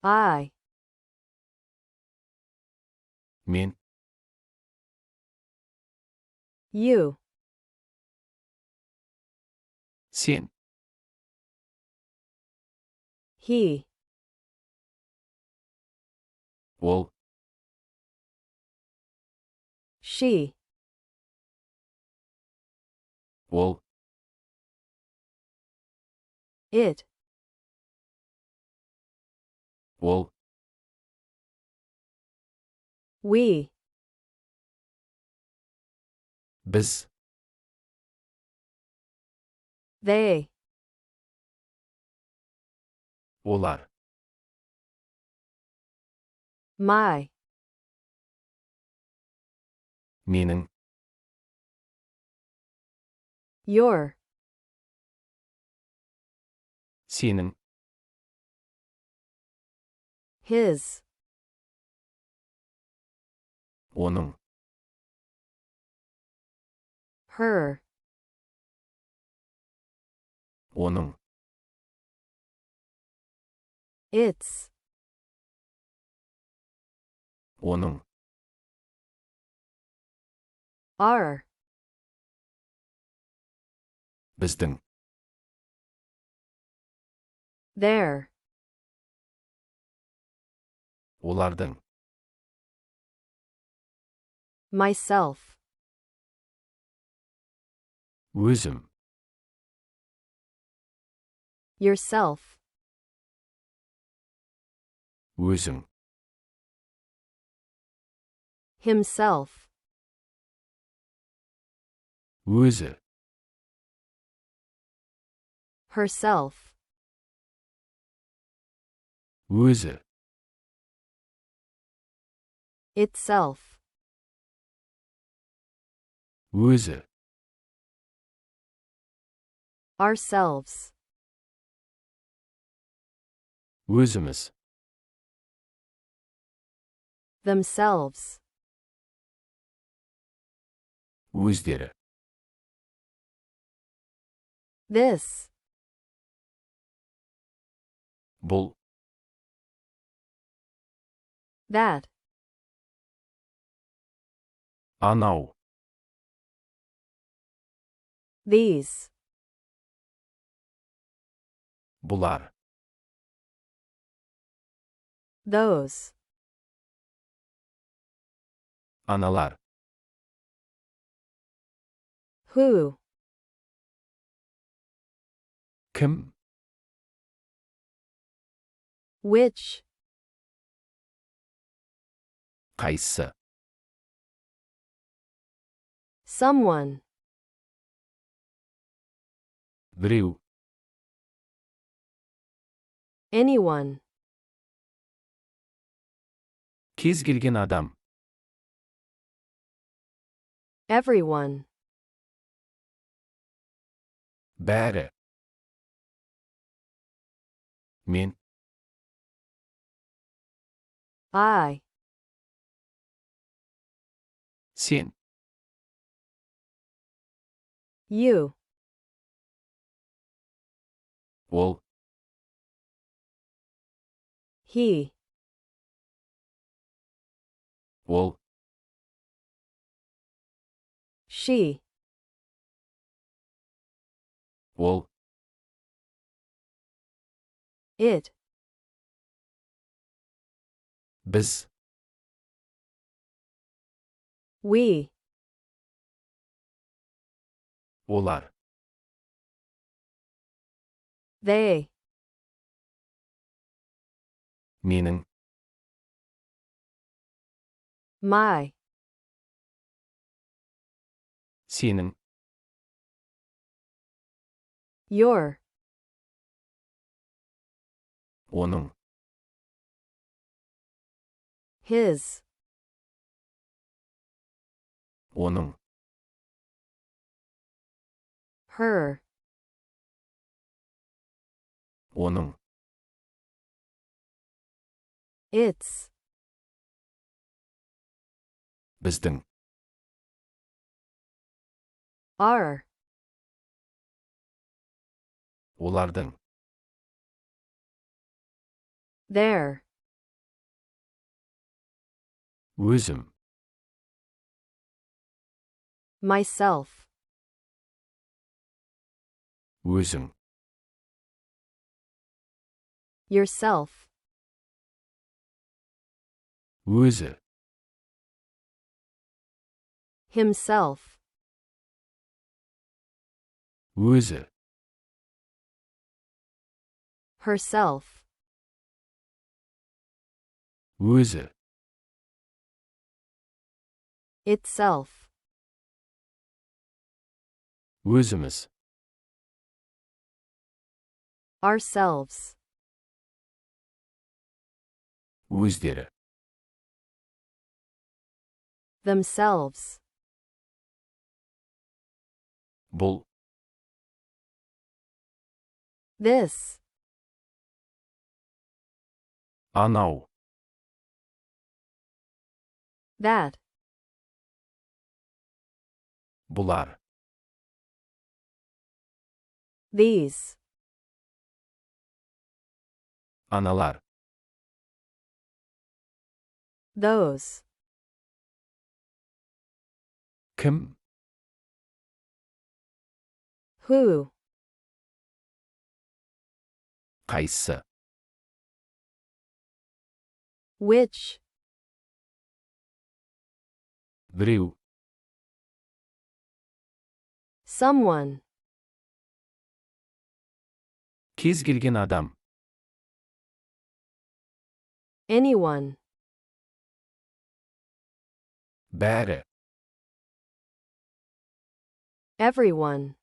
I. мен, You. сен, He. ол, She. ол, It. ол, We. біз, They. олар, My. менің, Your. сенің, His. оның, Her. оның, Its. оның, Our. біздің, Their. олардың, Myself. өзім, Yourself. өзің, Himself. өзі, Herself. өзі, Itself. өзі, Ourselves. өзіміз, Themselves. өздері, This. бұл, That. анау, These. бұлар, Those. аналар, Who. кім, Which. қайсы, Someone. біреу, Anyone. кез келген адам, Everyone. бәрі, мен, I. сен, You. ол, He. ол, She. ол, It. біз, We. олар, They. менің, My. сенің, Your. оның, His. оның, Her. оның, Its. біздің, Our. олардың, Their. өзім, myself, өзің, yourself, өзі, himself, өзі, herself, өзі, itself, өзіміз, ourselves, өздері, themselves, бұл, this, анау, that, бұлар, these, аналар, those, кім, who, қайсы, which, біреу, someone, кез келген адам, anyone, бәрі, everyone,